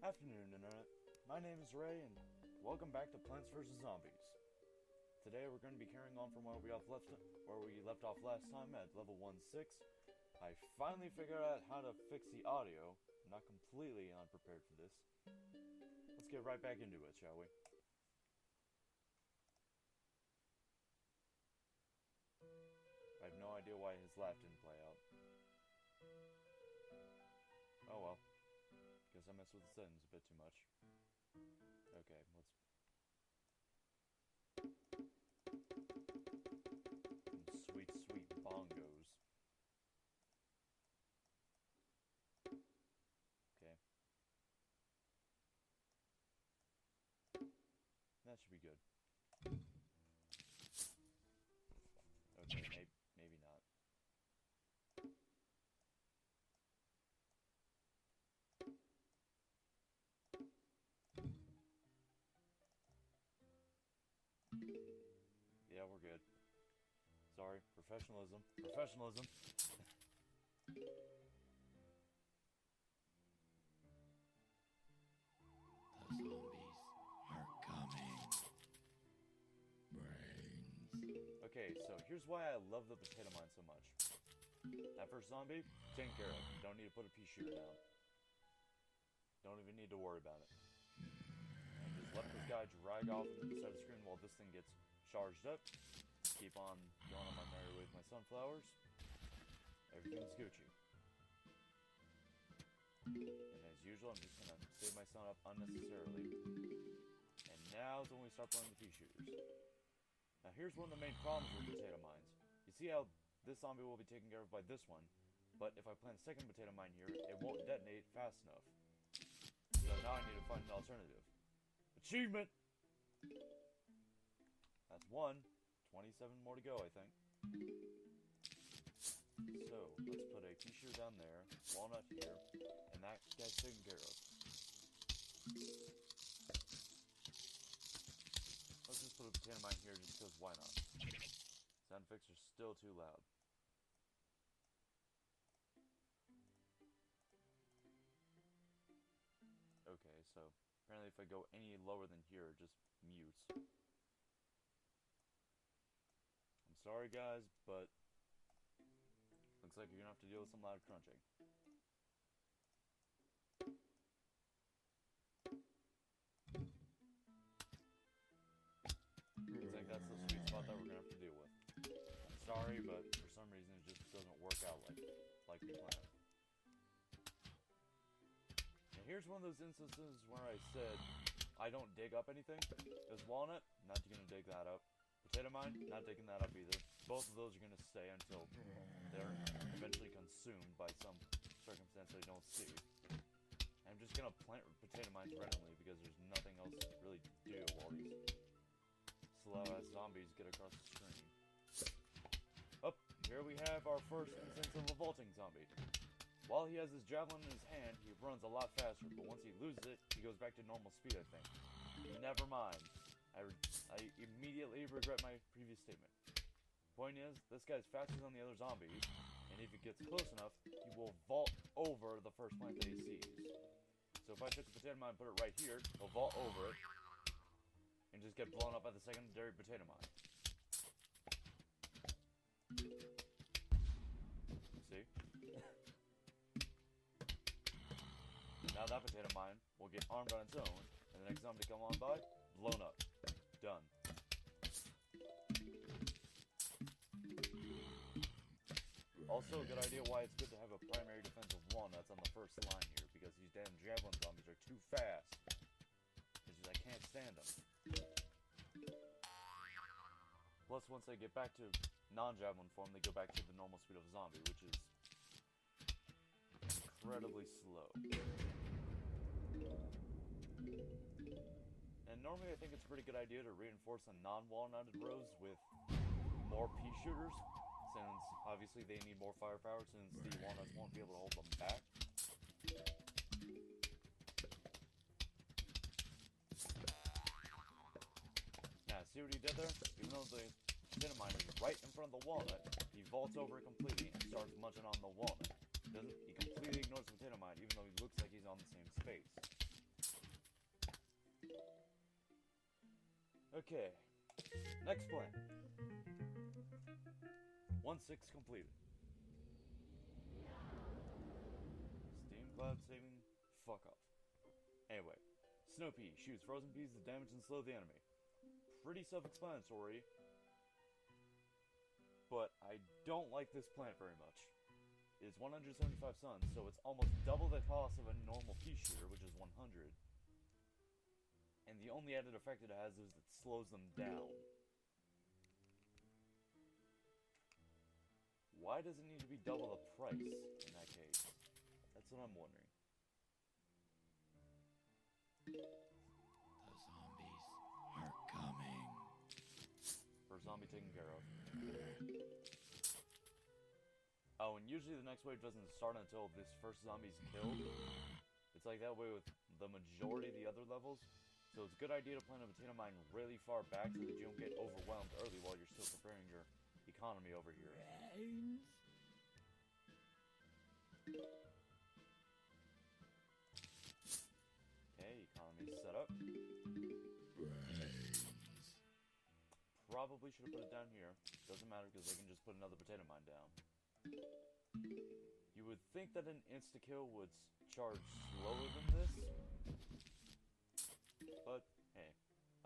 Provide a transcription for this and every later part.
Afternoon, Internet. My name is Ray, and welcome back to Plants vs. Zombies. Today we're going to be carrying on from where we left off last time at level 1-6. I finally figured out how to fix the audio. I'm not completely unprepared for this. Let's get right back into it, shall we? I have no idea why his laugh didn't play out. Oh well. Guess I messed with the settings a bit too much. Okay, let's... Sweet, sweet bongos. Okay. That should be good. Okay, maybe not. Yeah, we're good. Sorry, professionalism. Professionalism. The zombies are coming. Brains. Okay, so here's why I love the potato mine so much. That first zombie, taken care of. Don't need to put a pea shooter down. Don't even need to worry about it. And just let this guy drag off into the side of the screen while this thing gets charged up. Keep on going on my merry way with my sunflowers. Everything's Gucci. And as usual, I'm just gonna save my sun up unnecessarily. And now is when we start playing the pea shooters. Now here's one of the main problems with potato mines. You see how this zombie will be taken care of by this one, but if I plant a second potato mine here, it won't detonate fast enough. So now I need to find an alternative. Achievement! That's one. 27 more to go, I think. So, let's put a pea shooter down there, walnut here, and that guy's taken care of. Let's just put a potato mine here just because why not? Sound effects are still too loud. Okay, so apparently if I go any lower than here, it just mutes. I'm sorry guys, but looks like you're gonna have to deal with some loud crunching. Looks like that's the sweet spot that we're gonna have to deal with. I'm sorry, but for some reason it just doesn't work out like we planned. Now here's one of those instances where I said I don't dig up anything. There's walnut, not gonna dig that up. Potato mine, not digging that up either. Both of those are gonna stay until they're eventually consumed by some circumstance I don't see. I'm just gonna plant potato mines randomly because there's nothing else to really do while these slow-ass zombies get across the screen. Up, here we have our first instance of a vaulting zombie. While he has his javelin in his hand, he runs a lot faster, but once he loses it, he goes back to normal speed, I think. Never mind. I immediately regret my previous statement. Point is, this guy's faster than the other zombies, and if he gets close enough, he will vault over the first plant that he sees. So if I took the potato mine and put it right here, he'll vault over it, and just get blown up by the secondary potato mine. See? Now that potato mine will get armed on its own, and the next zombie to come on by, blown up. Done. Also, a good idea why it's good to have a primary defensive walnuts on the first line here, because these damn javelin zombies are too fast. It's just I can't stand them. Plus, once they get back to non-javelin form, they go back to the normal speed of a zombie, which is incredibly slow. And normally I think it's a pretty good idea to reinforce the non-walnutted rows with more pea shooters, since obviously they need more firepower since the walnuts won't be able to hold them back. Now, see what he did there? Even though the potato mine is right in front of the walnut, he vaults over it completely and starts munching on the walnut. He completely ignores the potato mine, even though he looks like he's on the same space. Okay. Next plan. 1-6 completed. Steam cloud saving. Fuck off. Anyway. Snow Pea shoots frozen peas to damage and slow the enemy. Pretty self-explanatory. But I don't like this plant very much. It's 175 suns, so it's almost double the cost of a normal pea shooter, which is 100. And the only added effect it has is it slows them down. Why does it need to be double the price in that case? That's what I'm wondering. The zombies are coming. First zombie taken care of. Oh, and usually the next wave doesn't start until this first zombie's killed. It's like that way with the majority of the other levels. So it's a good idea to plant a potato mine really far back so that you don't get overwhelmed early while you're still preparing your economy over here. Brains. Okay, economy's set up. Brains. Probably should have put it down here. Doesn't matter because they can just put another potato mine down. You would think that an insta-kill would charge slower than this. But, hey,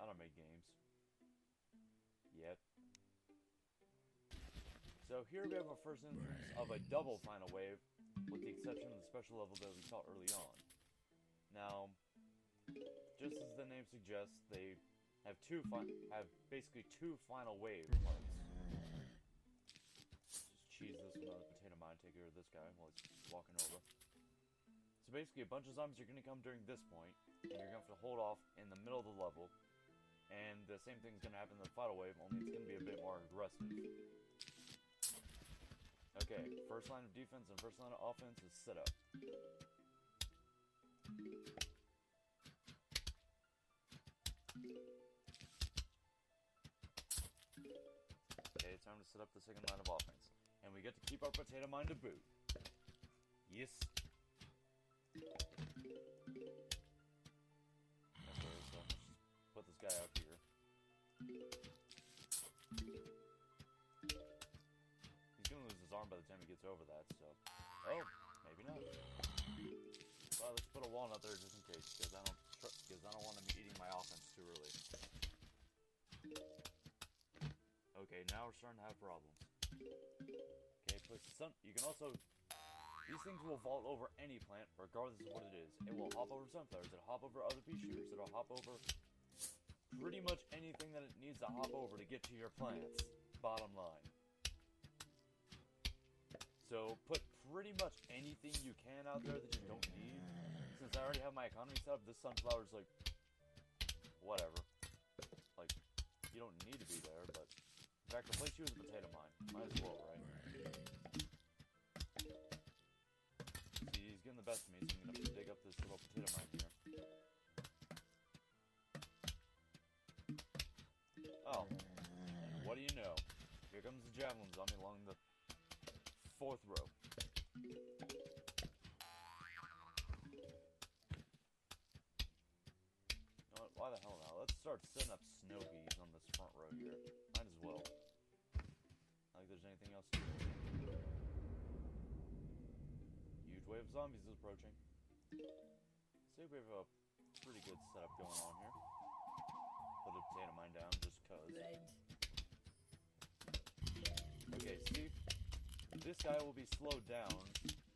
I don't make games. Yet. So here we have our first instance of a double final wave, with the exception of the special level that we saw early on. Now, just as the name suggests, they have basically two final wave parts. Just cheese this with another potato mine, take care of this guy while he's walking over. So basically a bunch of zombies are going to come during this point, and you're going to have to hold off in the middle of the level. And the same thing's going to happen in the final wave, only it's going to be a bit more aggressive. Okay, first line of defense and first line of offense is set up. Okay, it's time to set up the second line of offense. And we get to keep our potato mine to boot. Yes. Okay, so let's just put this guy out here. He's gonna lose his arm by the time he gets over that, so... Oh, maybe not. Well, let's put a walnut there just in case, because I don't want him eating my offense too early. Okay, now we're starting to have problems. Okay, put some... You can also... These things will vault over any plant, regardless of what it is. It will hop over sunflowers, it'll hop over other pea shooters, it'll hop over pretty much anything that it needs to hop over to get to your plants. Bottom line. So, put pretty much anything you can out there that you don't need. Since I already have my economy set up, this sunflower's like... whatever. Like, you don't need to be there, but... In fact, replace you with a potato mine. Might as well, right? See, he's getting the best of me, so I'm gonna have to dig up this little potato mine here. Oh. And what do you know? Here comes the javelin zombie along the 4th row. You know what? Why the hell now? Let's start setting up snow bees on this front row here. Might as well. Not like there's anything else to do. Huge wave of zombies is approaching. See if we have a pretty good setup going on here. Put a potato mine down just cause. Okay, see? This guy will be slowed down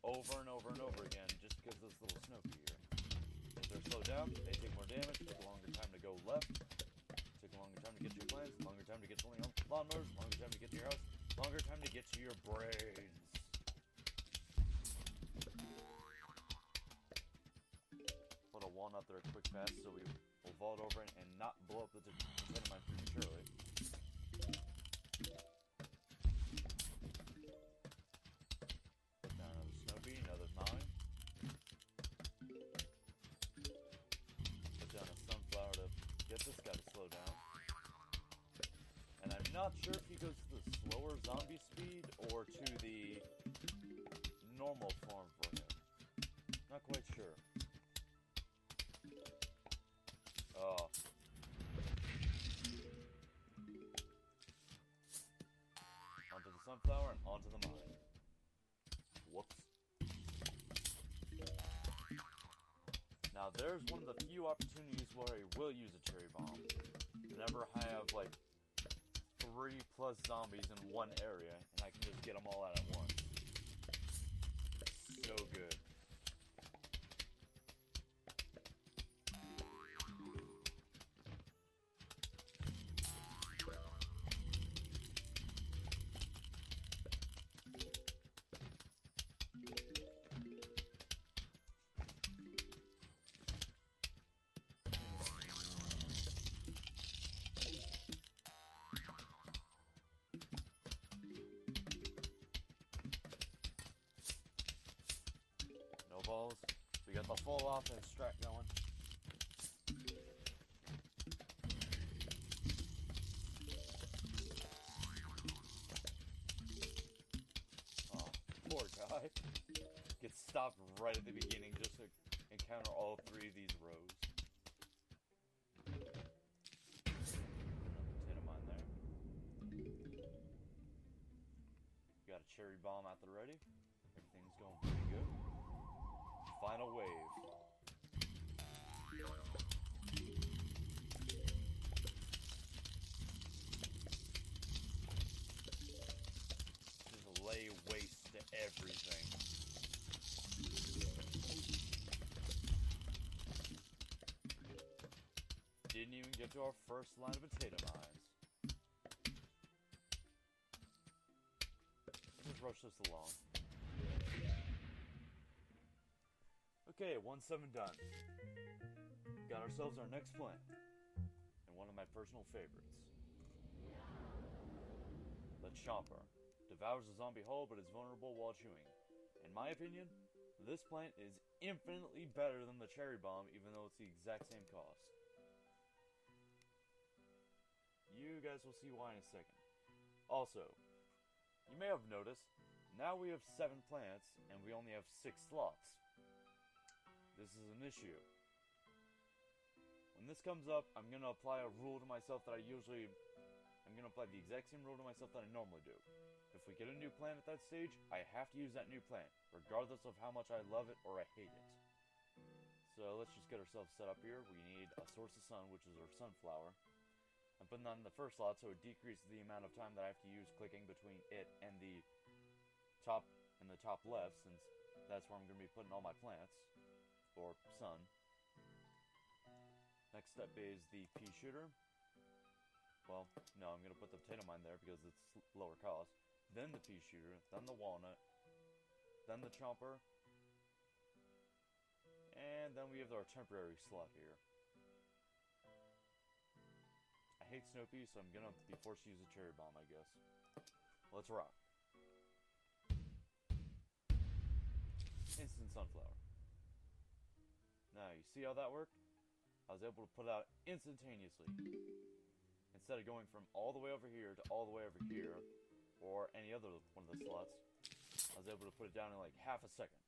over and over and over again just because of this little snow pea here. If they're slowed down, they take more damage, take a longer time to go left, take a longer time to get to your plants, longer time to get to lawnmowers, longer time to get to your house, longer time to get to your brains. Put a walnut there quick fast so we will vault over it and not blow up the potato mine prematurely. Put down another snow bee, another 9. Put down a sunflower to get this guy to slow down. And I'm not sure if he goes to the slower zombie speed or to the normal form for him. Not quite sure. sunflower and onto the mine. Whoops. Now there's one of the few opportunities where I will use a cherry bomb. Whenever I have like 3+ zombies in one area, and I can just get them all out at once. So good. Balls. We got the full offense strat going. Oh, poor guy. Gets stopped right at the beginning just to encounter all 3 of these rows. Another potato mine there. Got a cherry bomb at the ready. Everything's going pretty good. Final wave. Just lay waste to everything. Didn't even get to our first line of potato mines. Let's just rush this along. Okay, 1-7 done. Got ourselves our next plant. And one of my personal favorites. The Chomper. Devours a zombie whole but is vulnerable while chewing. In my opinion, this plant is infinitely better than the cherry bomb, even though it's the exact same cost. You guys will see why in a second. Also, you may have noticed, now we have 7 plants and we only have 6 slots. This is an issue. When this comes up, I'm going to apply a rule to myself that I'm going to apply the exact same rule to myself that I normally do. If we get a new plant at that stage, I have to use that new plant, regardless of how much I love it or I hate it. So let's just get ourselves set up here. We need a source of sun, which is our sunflower. I'm putting that in the first slot so it decreases the amount of time that I have to use clicking between it and the top left, since that's where I'm going to be putting all my plants. Or sun. Next step is the pea shooter. Well, no, I'm going to put the potato mine there because it's lower cost. Then the pea shooter, then the walnut, then the chomper, and then we have our temporary slot here. I hate snow peas, so I'm going to be forced to use a cherry bomb, I guess. Let's rock. Instant sunflower. Now, you see how that worked? I was able to put it out instantaneously. Instead of going from all the way over here to all the way over here, or any other one of the slots, I was able to put it down in like half a second.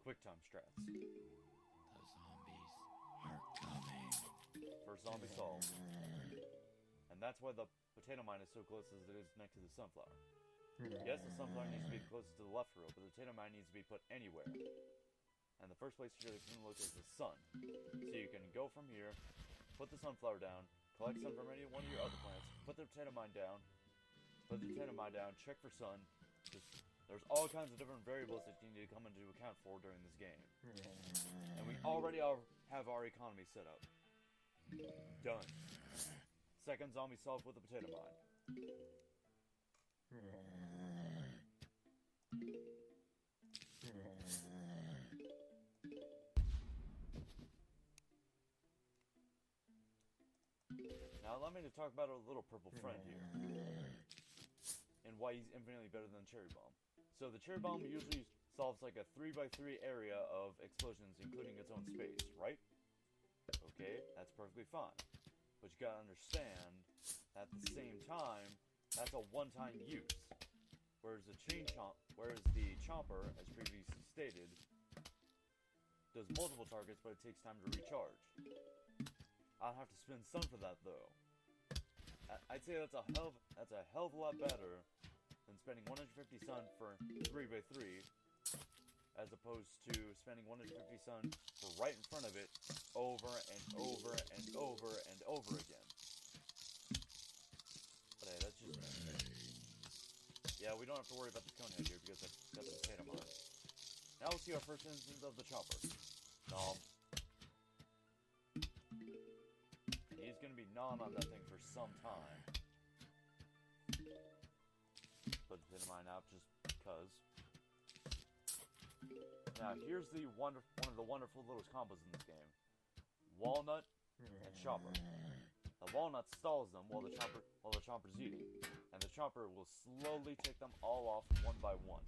Quick time strats. The zombies are coming. First zombie solved. And that's why the potato mine is so close as it is next to the sunflower. Yes, the sunflower needs to be closest to the left row, but the potato mine needs to be put anywhere. And the first place you're going to look is the sun. So you can go from here, put the sunflower down, collect sun from any one of your other plants, put the potato mine down, check for sun. There's all kinds of different variables that you need to come into account for during this game. And we already have our economy set up. Done. Second zombie solved with the potato mine. Now allow me to talk about our little purple friend here, and why he's infinitely better than Cherry Bomb. So the Cherry Bomb usually solves like a 3x3 area of explosions, including its own space, right? Okay, that's perfectly fine. But you gotta understand, at the same time, that's a one-time use. Whereas the Chomper, as previously stated, does multiple targets, but it takes time to recharge. I'll have to spend sun for that, though. I'd say that's a hell of a lot better than spending 150 sun for 3x3, as opposed to spending 150 sun for right in front of it over and over and over and over again. But hey, that's just... Yeah, we don't have to worry about the conehead here because I've got the potato mine. Now we'll see our first instance of the chopper. He's gonna be gnawing on that thing for some time. Put the potato mine out just because. Now here's the one of the wonderful little combos in this game. Walnut and chopper. The walnut stalls them while the chopper's eating, and the chopper will slowly take them all off one by one.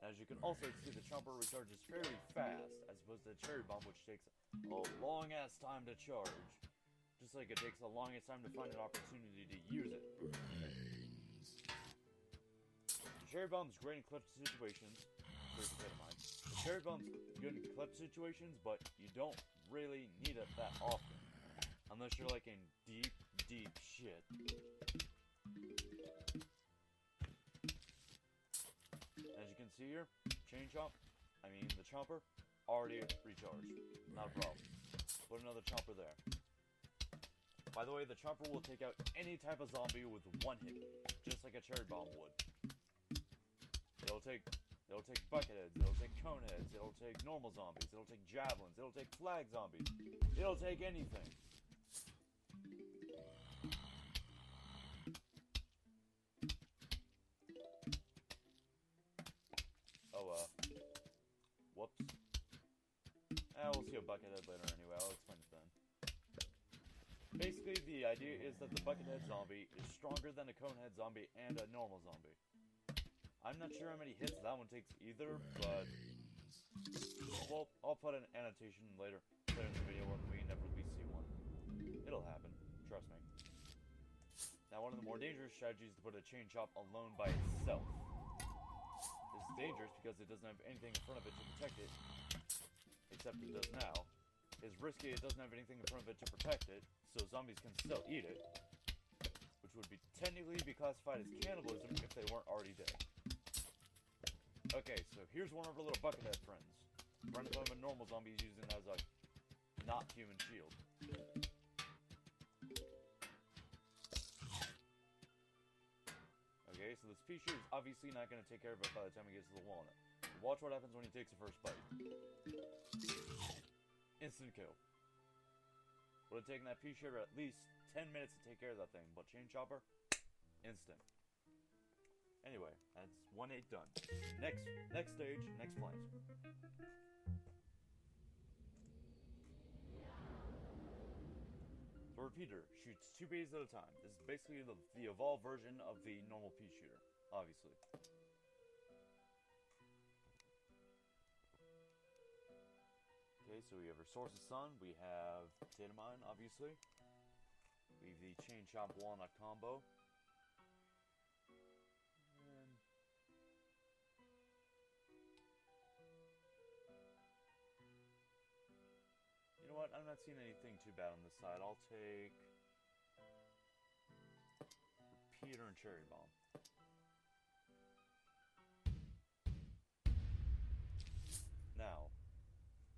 As you can also see, the chopper recharges fairly fast, as opposed to the cherry bomb, which takes a long ass time to charge. Just like it takes the longest time to find an opportunity to use it. The cherry bomb's great in clutch situations. The cherry bomb's good in clutch situations, but you don't really need it that often. Unless you're like in deep, deep shit. As you can see here, the chomper, already recharged. Not a problem. Put another chomper there. By the way, the chomper will take out any type of zombie with one hit, just like a cherry bomb would. It'll take bucketheads, it'll take coneheads, it'll take normal zombies, it'll take javelins, it'll take flag zombies, it'll take anything. Whoops. We'll see a buckethead later anyway, I'll explain it then. Basically, the idea is that the buckethead zombie is stronger than a conehead zombie and a normal zombie. I'm not sure how many hits that one takes either, but... Well, I'll put an annotation later in the video when we inevitably see one. It'll happen, trust me. Now, one of the more dangerous strategies is to put a chain chomp alone by itself. This is dangerous because it doesn't have anything in front of it to protect it, except it does now. It's risky, it doesn't have anything in front of it to protect it, so zombies can still eat it, which would technically be classified as cannibalism if they weren't already dead. Okay, so here's one of our little buckethead friends. Running from a normal zombie is using it as a not human shield. Okay, so this pea shooter is obviously not going to take care of it by the time he gets to the walnut. But watch what happens when he takes the first bite. Instant kill. Would have taken that pea shooter at least 10 minutes to take care of that thing, but chain chopper, instant. Anyway, that's 1-8 done. Next stage, next place. The repeater shoots 2 bees at a time. This is basically the evolved version of the normal pea shooter, obviously. Okay, so we have our source of sun, we have potato mine, obviously. We have the chain chomp walnut combo. You know what? I'm not seeing anything too bad on this side. I'll take repeater and cherry bomb. Now,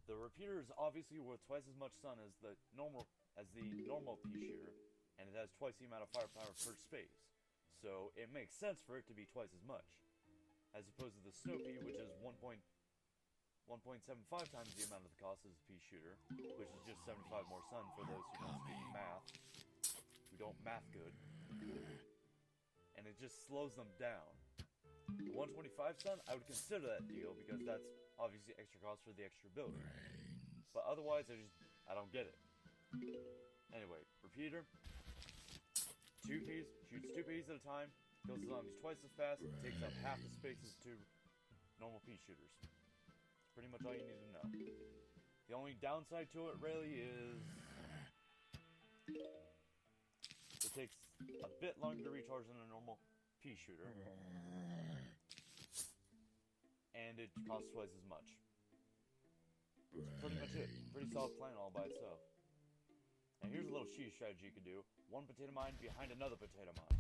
the repeater is obviously worth twice as much sun as the normal pea shooter, and it has twice the amount of firepower per space. So it makes sense for it to be twice as much, as opposed to the snow pea, which is 1.75 times the amount of the cost as the pea shooter, which is just 75 more sun for those who don't speak math, who don't math good, and it just slows them down. The 125 sun, I would consider that deal because that's obviously extra cost for the extra building. But otherwise, I don't get it. Anyway, repeater, 2 peas, shoots 2 peas at a time, kills the zombies twice as fast, takes up half the space as 2 normal pea shooters. That's pretty much all you need to know. The only downside to it really is it takes a bit longer to recharge than a normal pea shooter. And it costs twice as much. That's pretty much it. Pretty solid plan all by itself. Now here's a little cheese strategy you can do. One potato mine behind another potato mine.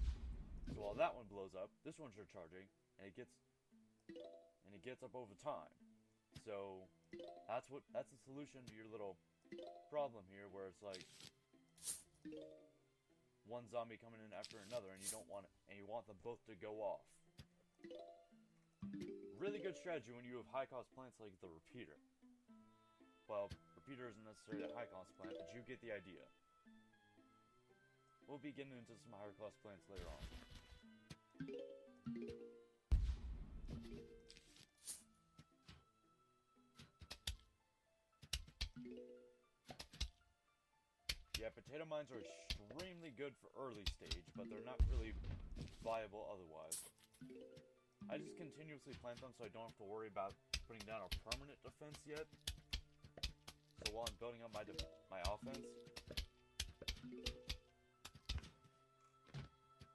So while that one blows up, this one's recharging, and it gets up over time. So that's the solution to your little problem here, where it's like one zombie coming in after another, and you want them both to go off. Really good strategy when you have high cost plants like the repeater. Well, repeater isn't necessarily a high cost plant, but you get the idea. We'll be getting into some higher cost plants later on. Yeah, potato mines are extremely good for early stage, but they're not really viable otherwise. I just continuously plant them so I don't have to worry about putting down a permanent defense yet. So while I'm building up my offense.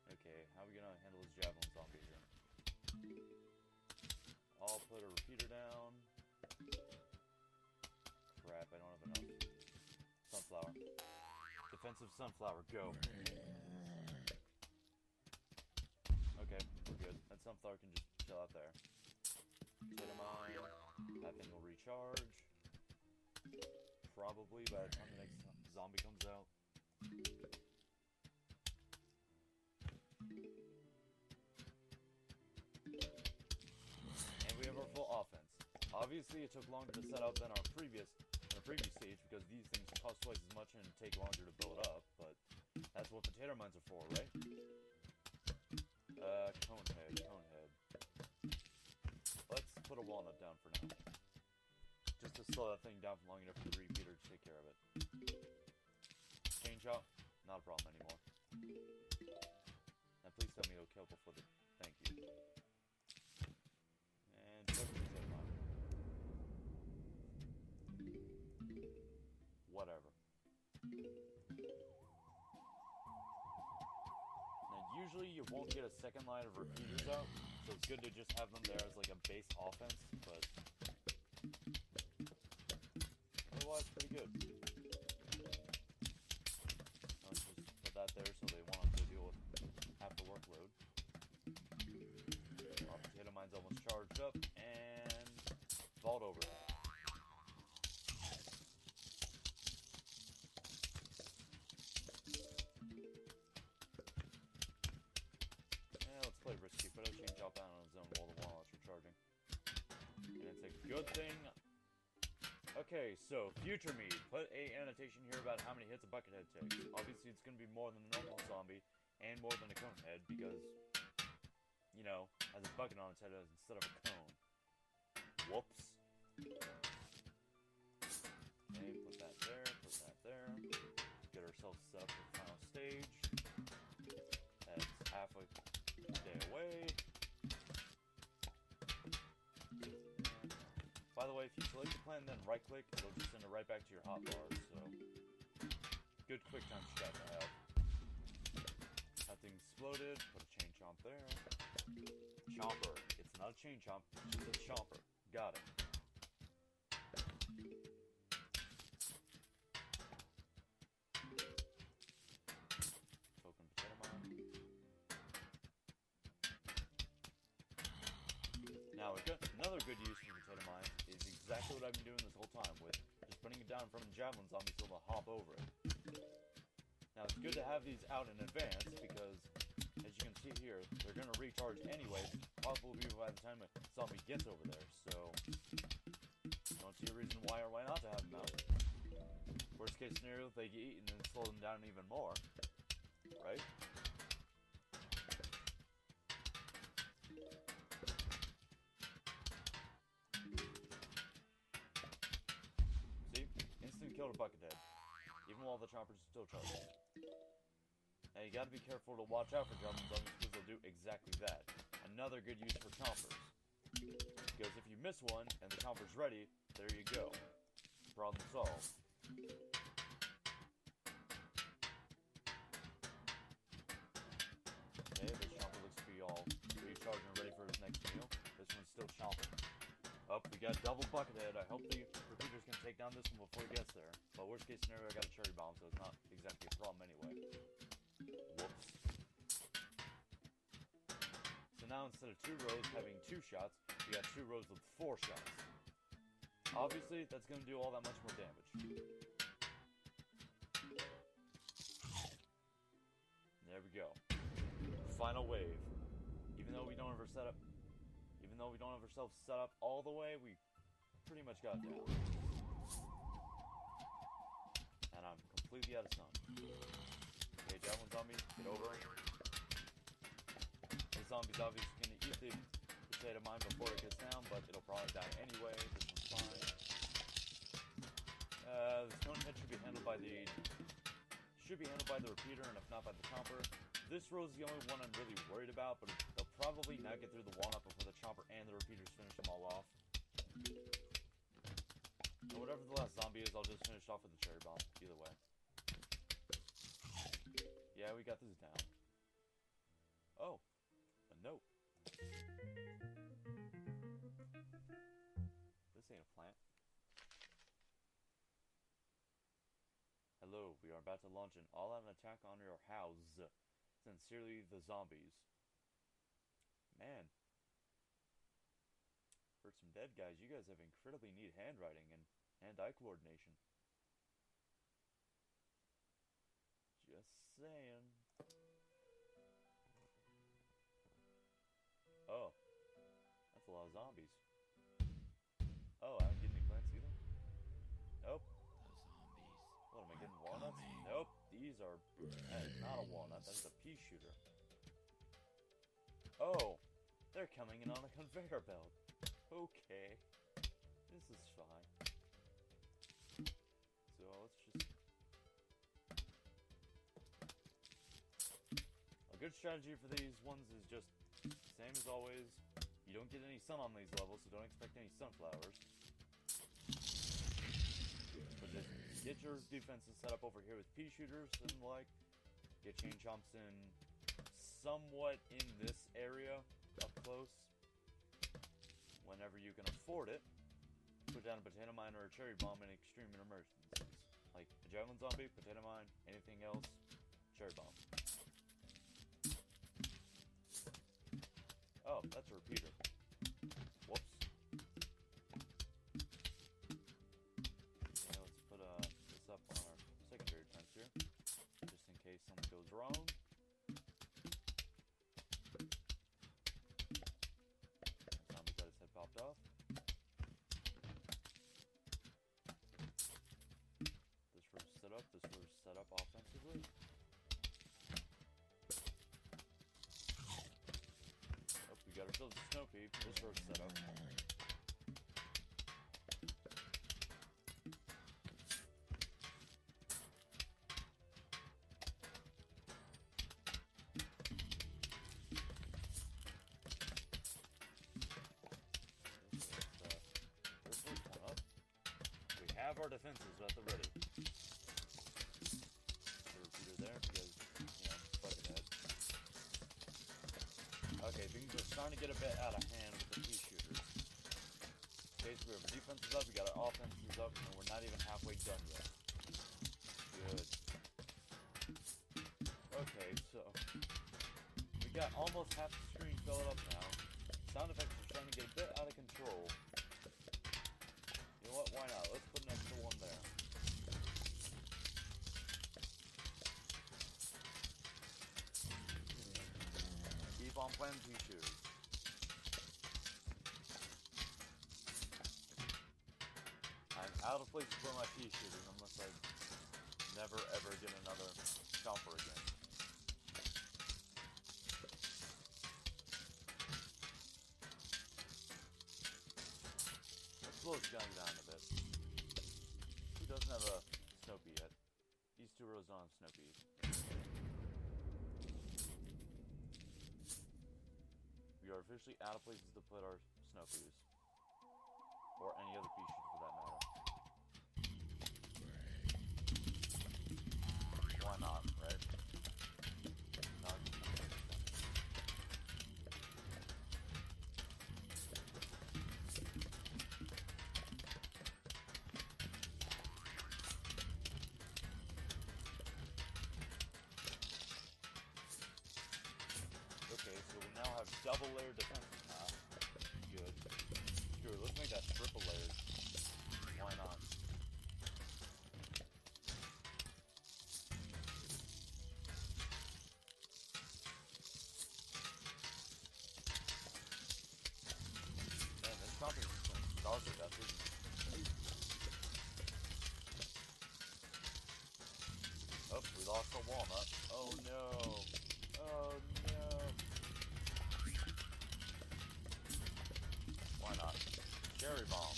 Okay, how are we gonna handle this javelin zombie here? I'll put a repeater down. Crap, I don't have enough. Sunflower. Defensive sunflower, go. Okay, we're good. That sunflower can just chill out there. Potato mine. That thing will recharge. Probably by the time the next zombie comes out. And we have our full offense. Obviously, it took longer to set up than our previous stage because these things cost twice as much and take longer to build up, but that's what potato mines are for, right? Conehead. Let's put a walnut down for now. Just to slow that thing down for long enough for the repeater to take care of it. Chain chop, not a problem anymore. Now please tell me it'll kill before the... Thank you. And potato mine. Whatever. Now, usually you won't get a second line of repeaters out, so it's good to just have them there as like a base offense, but otherwise, pretty good. I'll just put that there so they won't have to deal with half the workload. Our potato mine's almost charged up, and vault over it. Play risky, put a chain chop down on his own while the walnut's recharging. And it's a good thing. Okay, so future me. Put a annotation here about how many hits a buckethead takes. Obviously, it's going to be more than a normal zombie and more than a cone head because, you know, has a bucket on its head instead of a cone. Whoops. Okay, put that there, put that there. Get ourselves set up for the final stage. That's halfway. Stay away. By the way, if you select the plant and then right click, it'll just send it right back to your hotbar, so good quick time strat to have. That thing exploded, put a chain chomp there. Chomper. It's not a chain chomp, it's just a chomper. Got it. Token potato mine. Now, another good use for potato mine is exactly what I've been doing this whole time with just putting it down in front of javelin zombies so they'll hop over it. Now, it's good to have these out in advance because, as you can see here, they're going to recharge anyway, probably by the time a zombie gets over there, so don't see a reason why or why not to have them out. Worst case scenario, they get eaten and slow them down even more, right? Killed a buckethead, even while the chompers are still charging. Now you gotta be careful to watch out for javelin zombies because they'll do exactly that. Another good use for chompers. Because if you miss one and the chomper's ready, there you go. Problem solved. Okay, this chomper looks to be all recharged and ready for his next meal. This one's still chomping. Up, we got double buckethead. I hope the repeaters can take down this one before it gets there. But worst case scenario, I got a cherry bomb, so it's not exactly might be a problem anyway. Whoops. So now instead of 2 rows having 2 shots, we got 2 rows with 4 shots. Obviously, that's going to do all that much more damage. There we go. Final wave. Even though we don't have ourselves set up all the way, we pretty much got it down. And I'm completely out of stun. Okay, Javelin Zombie, get over it. The zombie's obviously going to eat the potato mine before it gets down, but it'll probably die anyway. This one's fine. The stone head should be handled by the repeater, and if not by the chomper. This row is the only one I'm really worried about, but they'll probably not get through the walnut before the chomper and the repeaters finish them all off. And whatever the last zombie is, I'll just finish off with the cherry bomb. Either way. Yeah, we got this down. Oh, a note. This ain't a plant. Hello, we are about to launch an all-out attack on your house. Sincerely, the zombies. Man. For some dead guys, you guys have incredibly neat handwriting and hand-eye coordination. Just saying. Oh. That's a lot of zombies. Oh, I don't get any plants either? Nope. What, am I getting walnuts? Nope, these are... That is not a walnut, that's a pea shooter. Oh, they're coming in on a conveyor belt. Okay, this is fine. So let's just... A good strategy for these ones is just, same as always, you don't get any sun on these levels, so don't expect any sunflowers. But just get your defenses set up over here with pea shooters and like get chain chomps in somewhat in this area up close. Whenever you can afford it, put down a potato mine or a cherry bomb in extreme emergencies. Like a javelin zombie, potato mine, anything else, cherry bomb. Oh, that's a repeater. Whoops. This up on our secondary defense here, just in case something goes wrong. Zombie got his head popped off. This row's set up. This row's set up offensively. Oh, we got ourselves a snow peep. This row's set up. Have our defenses at the ready. The repeater there because, fuck it. Okay, things are starting to get a bit out of hand with the pea shooters. Okay, so we have our defenses up, we got our offenses up, and we're not even halfway done yet. Good. Okay, so we got almost half the screen filled up now. Sound effects are starting to get a bit out of control. You know what? Why not? Let's put an extra one there. Keep on playing pea shooters. I'm out of place to put my pea shooters unless I never ever get another chomper again. Let's slow this gun down a bit. Who doesn't have a Snopey yet? These 2 rows don't have Snopeys. We are officially out of places to put our Snopeys. Or any other pea shooter for that matter. Why not, right? Not double layer defense. Nah. Good. Screw it, let's make that triple layered. Why not? Man, this company is going to start with that, isn't it? Oh, we lost a walnut. Oh no. Oh no. Why not? Cherry bomb.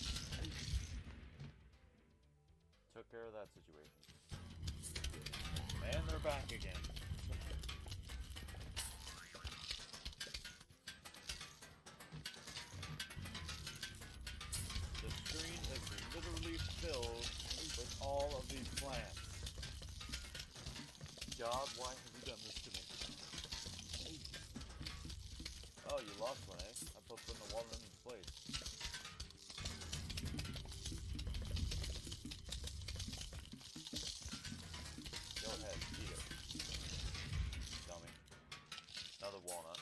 Took care of that situation. And they're back again. The screen is literally filled with all of these plants. God, why have you done this to me? Oh, you lost one, eh? I'm supposed to put the water in its place. Go ahead, eat it. Dummy. Another walnut.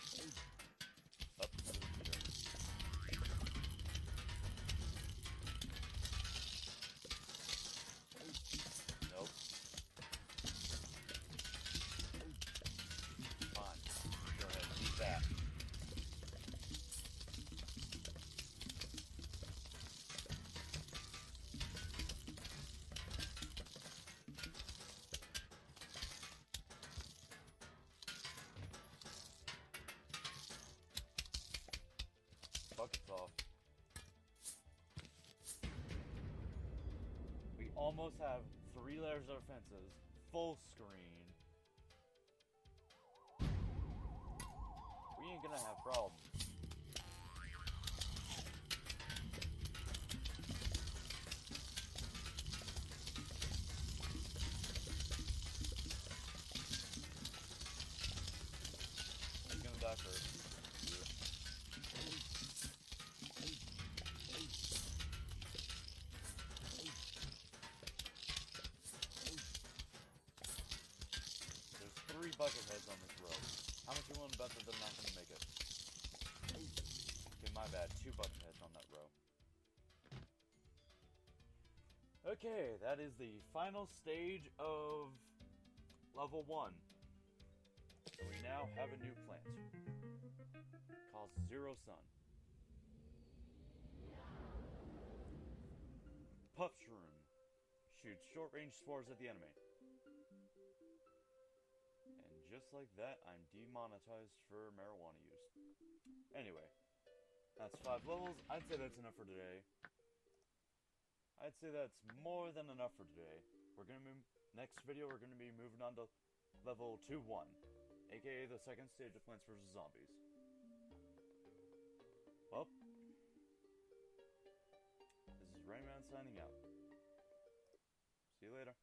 Up, another eater. Nope. Fine. Go ahead, eat that. Buckets off. We almost have 3 layers of fences, full screen. We ain't gonna have problems. He's gonna die first. There's 3 bucket heads on this row. How much you willing to bet that they're not gonna make it? Okay, my bad. 2 bucket heads on that row. Okay, that is the final stage of level 1. So we now have a new plant. Called Zero Sun. Puff Shroom. Shoots short-range spores at the enemy. And just like that, I'm demonetized for marijuana use. Anyway, that's 5 levels. I'd say that's enough for today. I'd say that's more than enough for today. We're gonna move, next video we're gonna be moving on to level 2-1, aka the second stage of Plants vs. Zombies. Well, this is Rayman signing out. See you later.